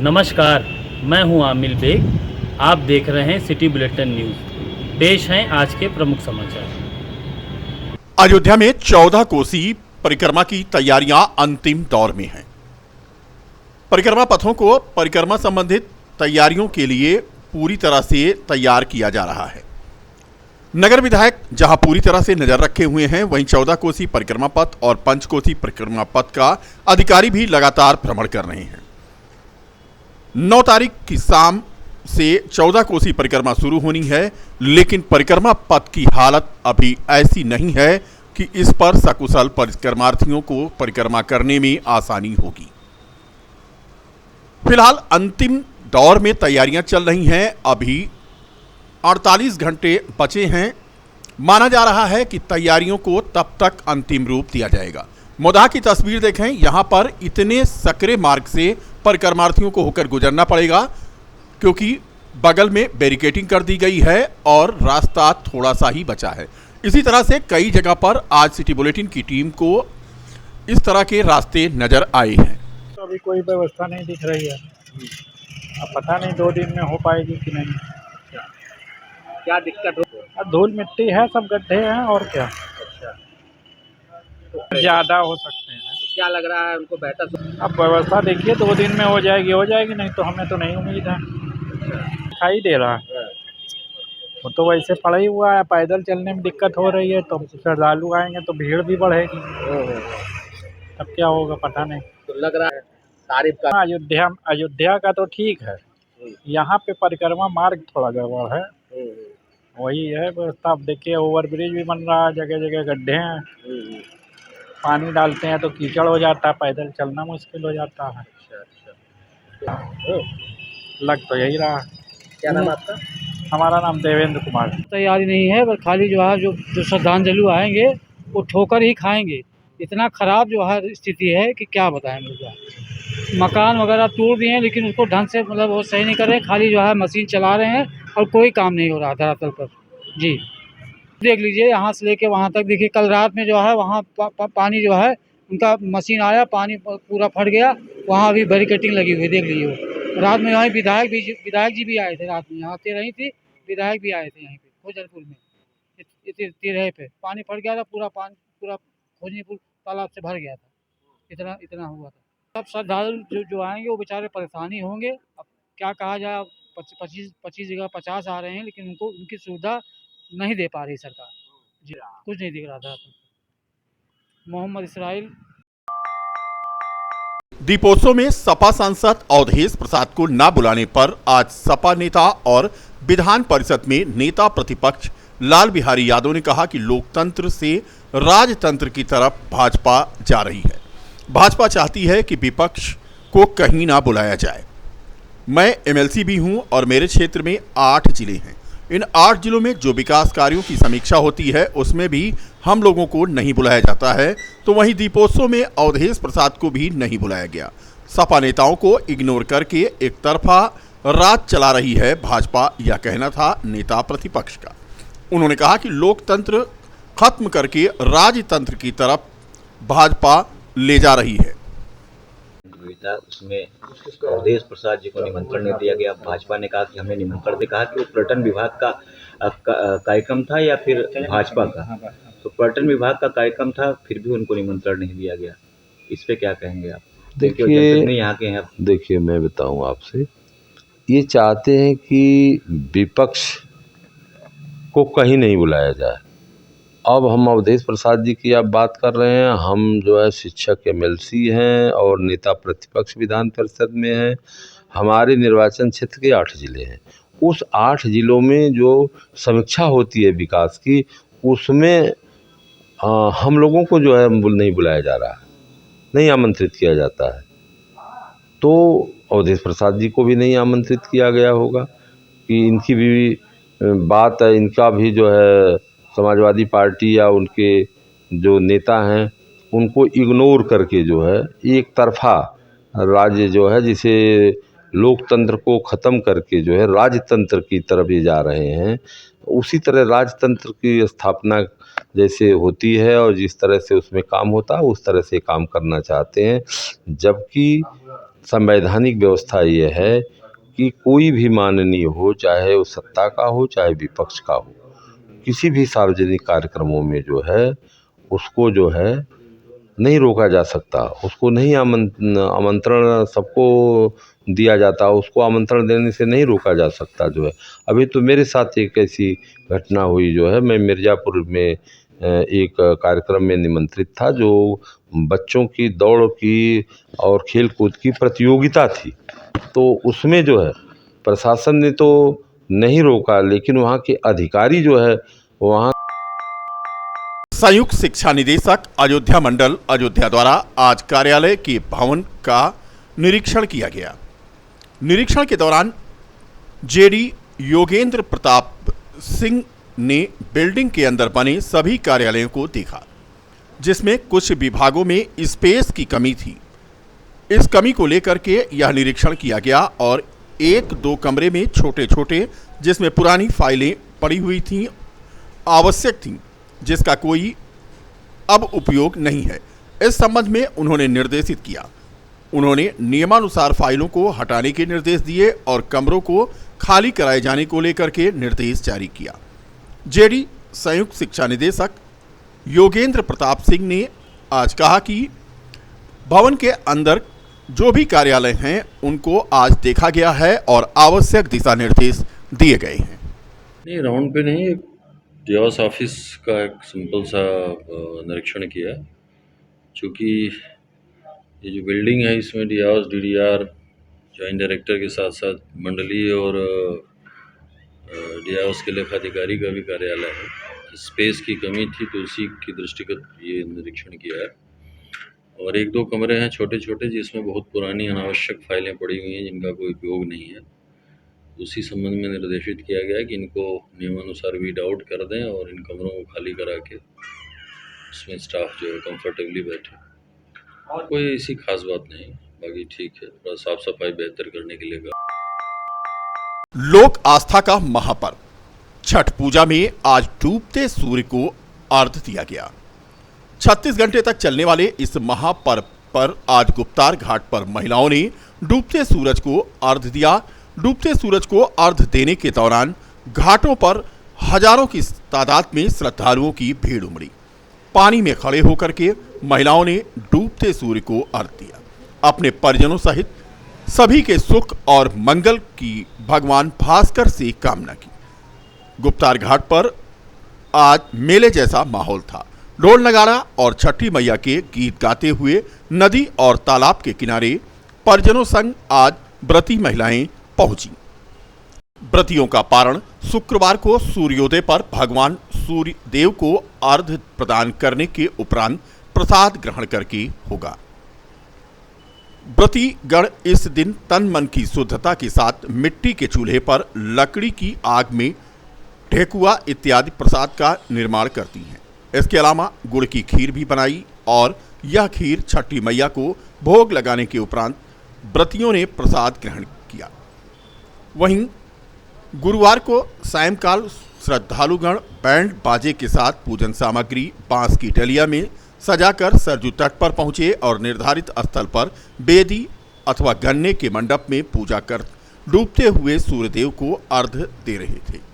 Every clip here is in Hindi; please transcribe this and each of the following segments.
नमस्कार, मैं हूं आमिल बेग। आप देख रहे हैं सिटी बुलेटिन न्यूज़। पेश हैं आज के प्रमुख समाचार। अयोध्या में 14 कोसी परिक्रमा की तैयारियां अंतिम दौर में हैं। परिक्रमा पथों को परिक्रमा संबंधित तैयारियों के लिए पूरी तरह से तैयार किया जा रहा है। नगर विधायक जहां पूरी तरह से नजर रखे हुए हैं, वहीं 14 कोसी परिक्रमा पथ और पंचकोसी परिक्रमा पथ का अधिकारी भी लगातार भ्रमण कर रहे हैं। 9 तारीख की शाम से 14 कोसी परिक्रमा शुरू होनी है, लेकिन परिक्रमा पथ की हालत अभी ऐसी नहीं है कि इस पर सकुशल परिक्रमार्थियों को परिक्रमा करने में आसानी होगी। फिलहाल अंतिम दौर में तैयारियां चल रही हैं। अभी 48 घंटे बचे हैं। माना जा रहा है कि तैयारियों को तब तक अंतिम रूप दिया जाएगा। मोदाह की तस्वीर देखें, यहां पर इतने सकरे मार्ग से परिक्रमार्थियों को होकर गुजरना पड़ेगा क्योंकि बगल में बैरिकेडिंग कर दी गई है और रास्ता थोड़ा सा ही बचा है। इसी तरह से कई जगह पर आज सिटी बुलेटिन की टीम को इस तरह के रास्ते नजर आए हैं। तो अभी कोई व्यवस्था नहीं दिख रही है। अब पता नहीं 2 दिन में हो पाएगी कि नहीं। क्या दिक्कत हो? अब धूल मिट्टी है, सब गड्ढे हैं और क्या। अच्छा, ज़्यादा हो सकते हैं। तो क्या लग रहा है उनको बेहतर? अब व्यवस्था देखिए 2 दिन में हो जाएगी, नहीं तो हमें तो नहीं उम्मीद है। दिखाई दे रहा है वो तो वैसे पड़ा ही हुआ है। पैदल चलने में दिक्कत हो रही है, तो श्रद्धालु आएंगे तो भीड़ भी बढ़ेगी। तब क्या होगा पता नहीं। तो लग रहा है तारीफ का। अयोध्या का तो ठीक है, यहाँ पे परिक्रमा मार्ग थोड़ा गड़बड़ है। वही है व्यवस्था। अब देखिए ओवरब्रिज भी बन रहा है, जगह जगह गड्ढे हैं। पानी डालते हैं तो कीचड़ हो जाता है, पैदल चलना मुश्किल हो जाता है। अच्छा। लग तो यही रहा है। क्या नाम आपका? हमारा नाम देवेंद्र कुमार। तैयारी नहीं है, बस खाली जो है जो श्रद्धांजलि आएंगे वो ठोकर ही खाएंगे। इतना ख़राब जो है स्थिति है कि क्या बताएं लोग। मकान वगैरह तोड़ दिए हैं, लेकिन उसको ढंग से मतलब वो सही नहीं कर रहे। खाली जो है मशीन चला रहे हैं और कोई काम नहीं हो रहा धरातल पर। जी देख लीजिए, यहाँ से लेके वहाँ तक देखिए। कल रात में जो है वहाँ पानी जो है उनका मशीन आया, पानी पूरा फट गया। वहाँ अभी बैरिकेडिंग लगी हुई, देख लीजिए। वो रात में यहाँ विधायक जी भी आए थे। रात में यहाँ आते रही थी, विधायक भी आए थे यहाँ पे खोजलपुर में। तिरहे पे पानी फट गया था, पूरा खोजनीपुर तालाब से भर गया था। इतना हुआ था। सब श्रद्धालु जो आएंगे वो बेचारे परेशानी होंगे। अब क्या कहा जाए, 25 जगह 50 आ रहे हैं, लेकिन उनको उनकी सुविधा नहीं दे पा रही सरकार। जी कुछ नहीं दिख रहा था। मोहम्मद इसराइल। दीपोत्सव में सपा सांसद अवधेश प्रसाद को न बुलाने पर आज सपा नेता और विधान परिषद में नेता प्रतिपक्ष लाल बिहारी यादव ने कहा कि लोकतंत्र से राजतंत्र की तरफ भाजपा जा रही है। भाजपा चाहती है कि विपक्ष को कहीं ना बुलाया जाए। मैं एमएलसी भी हूं और मेरे क्षेत्र में 8 जिले हैं। इन 8 जिलों में जो विकास कार्यों की समीक्षा होती है उसमें भी हम लोगों को नहीं बुलाया जाता है, तो वहीं दीपोत्सव में अवधेश प्रसाद को भी नहीं बुलाया गया। सपा नेताओं को इग्नोर करके एक तरफा राज चला रही है भाजपा, यह कहना था नेता प्रतिपक्ष का। उन्होंने कहा कि लोकतंत्र खत्म करके राजतंत्र की तरफ भाजपा ले जा रही है। उसमें अवधेश प्रसाद जी को निमंत्रण नहीं दिया गया। भाजपा ने कहा कि हमें निमंत्रण दे, कहा कि वो पर्यटन विभाग का कार्यक्रम था या फिर भाजपा का। तो पर्यटन विभाग का कार्यक्रम था, फिर भी उनको निमंत्रण नहीं दिया गया। इस पे क्या कहेंगे आप? देखिए यहाँ के हैं। देखिए मैं बताऊं आपसे, ये चाहते हैं कि विपक्ष को कहीं नहीं बुलाया जाए। अब हम अवधेश प्रसाद जी की आप बात कर रहे हैं, हम जो है शिक्षक एमएलसी हैं और नेता प्रतिपक्ष विधान परिषद में हैं। हमारे निर्वाचन क्षेत्र के 8 जिले हैं। उस 8 जिलों में जो समीक्षा होती है विकास की, उसमें हम लोगों को जो है नहीं बुलाया जा रहा है, नहीं आमंत्रित किया जाता है। तो अवधेश प्रसाद जी को भी नहीं आमंत्रित किया गया होगा कि इनकी भी बात है, इनका भी जो है समाजवादी पार्टी या उनके जो नेता हैं उनको इग्नोर करके जो है एक तरफा राज्य जो है, जिसे लोकतंत्र को ख़त्म करके जो है राजतंत्र की तरफ ये जा रहे हैं। उसी तरह राजतंत्र की स्थापना जैसे होती है और जिस तरह से उसमें काम होता है उस तरह से काम करना चाहते हैं। जबकि संवैधानिक व्यवस्था ये है कि कोई भी माननीय हो, चाहे वो सत्ता का हो चाहे विपक्ष का हो, किसी भी सार्वजनिक कार्यक्रमों में जो है उसको जो है नहीं रोका जा सकता, उसको नहीं आमंत्रण सबको दिया जाता, उसको आमंत्रण देने से नहीं रोका जा सकता जो है। अभी तो मेरे साथ एक ऐसी घटना हुई जो है, मैं मिर्ज़ापुर में एक कार्यक्रम में निमंत्रित था जो बच्चों की दौड़ की और खेल कूद की प्रतियोगिता थी। तो उसमें जो है प्रशासन ने तो नहीं रोका, लेकिन वहाँ के अधिकारी जो है वहाँ संयुक्त शिक्षा निदेशक अयोध्या मंडल अयोध्या द्वारा आज कार्यालय के भवन का निरीक्षण किया गया। निरीक्षण के दौरान जेडी योगेंद्र प्रताप सिंह ने बिल्डिंग के अंदर बने सभी कार्यालयों को देखा, जिसमें कुछ विभागों में स्पेस की कमी थी। इस कमी को लेकर के यह निरीक्षण किया गया और एक दो कमरे में छोटे छोटे जिसमें पुरानी फाइलें पड़ी हुई थीं, आवश्यक थीं, जिसका कोई अब उपयोग नहीं है। इस संबंध में उन्होंने निर्देशित किया। उन्होंने नियमानुसार फाइलों को हटाने के निर्देश दिए और कमरों को खाली कराए जाने को लेकर के निर्देश जारी किया। जेडी संयुक्त शिक्षा निदेशक योगेंद्र प्रताप सिंह ने आज कहा कि भवन के अंदर जो भी कार्यालय हैं उनको आज देखा गया है और आवश्यक दिशा निर्देश दिए गए हैं। नहीं, राउंड पे नहीं, एक डियास ऑफिस का एक सिंपल सा निरीक्षण किया। चूँकि ये जो बिल्डिंग है इसमें डियास डीडीआर जॉइंट डायरेक्टर के साथ साथ मंडलीय और डियास के लेखाधिकारी का भी कार्यालय है। स्पेस की कमी थी तो उसी की दृष्टिगत ये निरीक्षण किया है। और एक दो कमरे हैं छोटे छोटे जिसमें बहुत पुरानी अनावश्यक फाइलें पड़ी हुई हैं जिनका कोई उपयोग नहीं है। उसी संबंध में निर्देशित किया गया कि इनको नियमानुसार वीड आउट कर दें और इन कमरों को खाली करा के उसमें स्टाफ जो है कंफर्टेबली बैठे। कोई ऐसी खास बात नहीं, बाकी ठीक है, थोड़ा साफ सफाई बेहतर करने के लिए। लोक आस्था का महापर्व छठ पूजा में आज डूबते सूर्य को अर्घ्य दिया गया। 36 घंटे तक चलने वाले इस महापर्व पर आज गुप्तार घाट पर महिलाओं ने डूबते सूरज को अर्घ्य दिया। डूबते सूरज को अर्घ्य देने के दौरान घाटों पर हजारों की तादाद में श्रद्धालुओं की भीड़ उमड़ी। पानी में खड़े होकर के महिलाओं ने डूबते सूर्य को अर्घ्य दिया। अपने परिजनों सहित सभी के सुख और मंगल की भगवान भास्कर से कामना की। गुप्तार घाट पर आज मेले जैसा माहौल था। ढोल नगाड़ा और छठी मैया के गीत गाते हुए नदी और तालाब के किनारे परिजनों संग आज व्रती महिलाएं पहुंची। व्रतियों का पारण शुक्रवार को सूर्योदय पर भगवान सूर्य देव को अर्घ्य प्रदान करने के उपरांत प्रसाद ग्रहण करके होगा। व्रती गण इस दिन तन मन की शुद्धता के साथ मिट्टी के चूल्हे पर लकड़ी की आग में ठेकुआ इत्यादि प्रसाद का निर्माण करती हैं। इसके अलावा गुड़ की खीर भी बनाई और यह खीर छठी मैया को भोग लगाने के उपरांत व्रतियों ने प्रसाद ग्रहण किया। वहीं गुरुवार को सायंकाल श्रद्धालुगण बैंड बाजे के साथ पूजन सामग्री बांस की डलिया में सजाकर सरजू तट पर पहुंचे और निर्धारित स्थल पर बेदी अथवा गन्ने के मंडप में पूजा कर डूबते हुए सूर्यदेव को अर्घ्य दे रहे थे।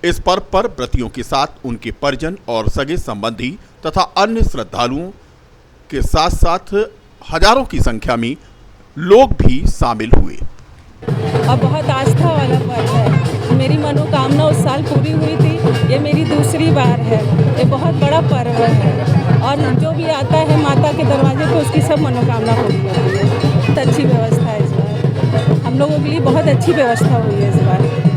इस पर्व पर व्रतियों के साथ उनके परिजन और सगे संबंधी तथा अन्य श्रद्धालुओं के साथ साथ हजारों की संख्या में लोग भी शामिल हुए। अब बहुत आस्था वाला पर्व है। मेरी मनोकामना उस साल पूरी हुई थी, ये मेरी दूसरी बार है। ये बहुत बड़ा पर्व है और जो भी आता है माता के दरवाजे पे उसकी सब मनोकामना पूरी होती है। बहुत अच्छी व्यवस्था है इस बार, हम लोगों के लिए बहुत अच्छी व्यवस्था हुई है इस बार।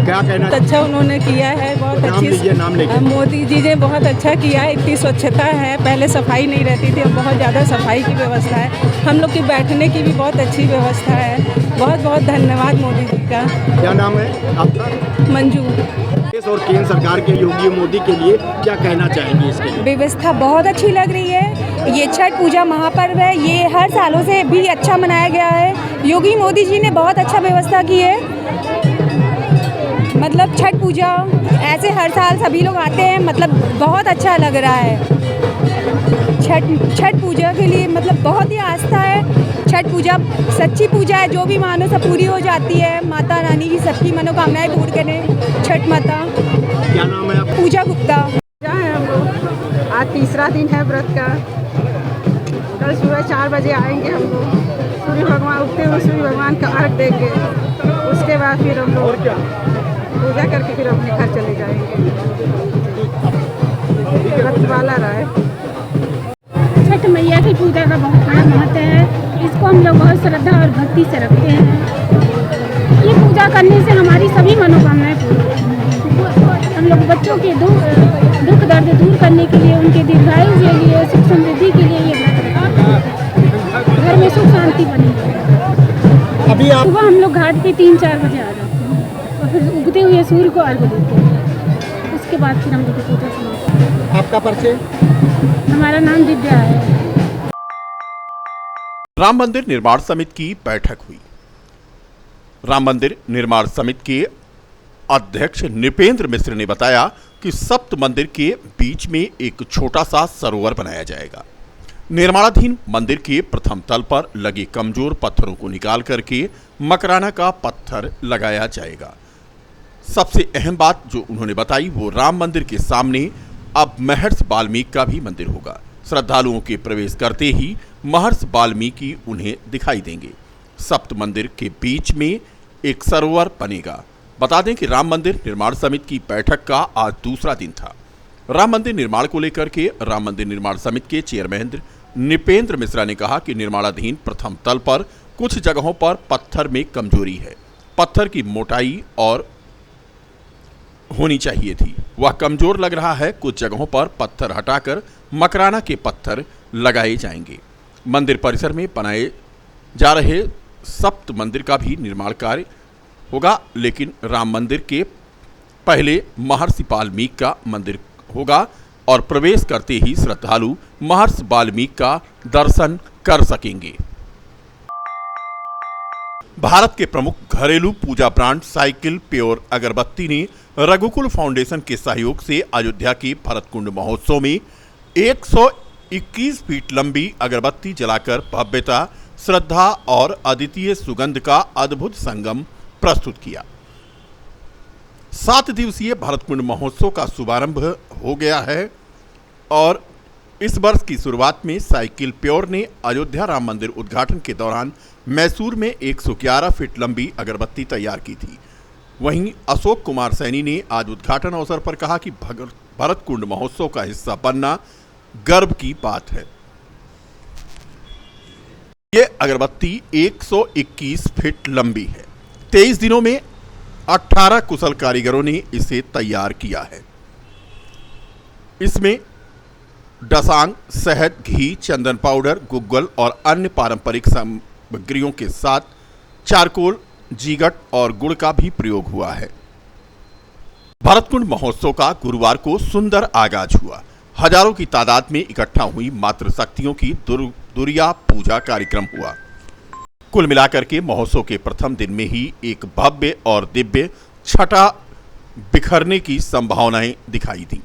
क्या कहना अच्छा उन्होंने किया है, बहुत अच्छी। मोदी जी ने बहुत अच्छा किया है। इतनी स्वच्छता है, पहले सफाई नहीं रहती थी, अब बहुत ज़्यादा सफाई की व्यवस्था है। हम लोग की बैठने की भी बहुत अच्छी व्यवस्था है। बहुत बहुत धन्यवाद मोदी जी का। क्या नाम है आपका? मंजू। देश और केंद्र सरकार के योगी मोदी के लिए क्या कहना चाहेंगे इसके लिए? व्यवस्था बहुत अच्छी लग रही है। ये छठ पूजा महापर्व है, ये हर सालों से भी अच्छा मनाया गया है। योगी मोदी जी ने बहुत अच्छा व्यवस्था की है। मतलब छठ पूजा ऐसे हर साल सभी लोग आते हैं, मतलब बहुत अच्छा लग रहा है। छठ पूजा के लिए मतलब बहुत ही आस्था है। छठ पूजा सच्ची पूजा है, जो भी मानो सब पूरी हो जाती है। माता रानी की सबकी मनोकामनाएं पूर्ण करें छठ माता। क्या नाम है आप? पूजा गुप्ता। है हम लोग आज तीसरा दिन है व्रत का। कल सुबह 4 बजे आएंगे हम लोग, सूर्य भगवान उगते हुए सूर्य भगवान का अर्घ देंगे। उसके बाद फिर हम लोग पूजा करके फिर अपने घर चले जाएंगे। व्रत वाला रहा है। छठ मैया की पूजा का बहुत बड़ा महत्व है। इसको हम लोग बहुत श्रद्धा और भक्ति से रखते हैं। ये पूजा करने से हमारी सभी मनोकामनाएं पूरी होती हैं। हम लोग बच्चों के दुख दर्द दूर करने के लिए, उनके दीर्घायु के लिए, सुख समृद्धि के लिए ये व्रत रखते हैं। घर में सुख शांति बनी रहे। अभी आप सुबह हम लोग घाट पे 3-4 बजे आ जाते हैं और फिर उगते हुए सूर्य को अर्घ्य देते हैं। उसके बाद फिर हम लोग की पूजा समाप्त होती है। आपका परिचय? हमारा नाम दिव्या है। राम मंदिर निर्माण समिति की बैठक हुई। राम मंदिर निर्माण समिति के अध्यक्ष नृपेंद्र मिश्र ने बताया कि सप्त मंदिर के बीच में एक छोटा सा सरोवर बनाया जाएगा। निर्माणाधीन मंदिर के प्रथम तल पर लगे कमजोर पत्थरों को निकाल करके मकराना का पत्थर लगाया जाएगा। सबसे अहम बात जो उन्होंने बताई वो राम मंदिर के सामने अब महर्षि वाल्मीकि का भी मंदिर होगा। श्रद्धालुओं के प्रवेश करते ही महर्षि वाल्मीकि उन्हें दिखाई देंगे। सप्त मंदिर के बीच में एक सरोवर बनेगा। बता दें कि राम मंदिर निर्माण समिति की बैठक का आज दूसरा दिन था। राम मंदिर निर्माण को लेकर के राम मंदिर निर्माण समिति के चेयरमैन नृपेंद्र मिश्रा ने कहा कि निर्माणाधीन प्रथम तल पर कुछ जगहों पर पत्थर में कमजोरी है। पत्थर की मोटाई और होनी चाहिए थी, वह कमजोर लग रहा है। कुछ जगहों पर पत्थर हटाकर मकराना के पत्थर लगाए जाएंगे। मंदिर परिसर में बनाए जा रहे सप्त मंदिर का भी निर्माण कार्य होगा, लेकिन राम मंदिर के पहले महर्षि वाल्मीकि का मंदिर होगा और प्रवेश करते ही श्रद्धालु महर्षि वाल्मीकि का दर्शन कर सकेंगे। भारत के प्रमुख घरेलू पूजा ब्रांड साइकिल प्योर अगरबत्ती ने रघुकुल फाउंडेशन के सहयोग से अयोध्या के भरतकुंड महोत्सव में 121 फीट लंबी अगरबत्ती जलाकर भव्यता, श्रद्धा और अद्वितीय सुगंध का अद्भुत संगम प्रस्तुत किया। 7 दिवसीय भरतकुंड महोत्सव का शुभारंभ हो गया है और इस वर्ष की शुरुआत में साइकिल प्योर ने अयोध्या राम मंदिर उद्घाटन के दौरान मैसूर में 111 फीट लंबी अगरबत्ती तैयार की थी। वहीं अशोक कुमार सैनी ने आज उद्घाटन अवसर पर कहा कि भरतकुंड महोत्सव का हिस्सा बनना गर्व की बात है। ये अगरबत्ती 121 फीट लंबी है। 23 दिनों में 18 कुशल कारीगरों ने इसे तैयार किया है। इसमें डसांग, शहद, घी, चंदन पाउडर, गुग्गल और अन्य पारंपरिक सामग्रियों के साथ चारकोल, जीगट और गुड़ का भी प्रयोग हुआ है। भरतकुंड महोत्सव का गुरुवार को सुंदर आगाज हुआ। हजारों की तादाद में इकट्ठा हुई मातृशक्तियों की दुर्या पूजा कार्यक्रम हुआ। कुल मिलाकर के महोत्सव के प्रथम दिन में ही एक भव्य और दिव्य छटा बिखरने की संभावनाएं दिखाई दी।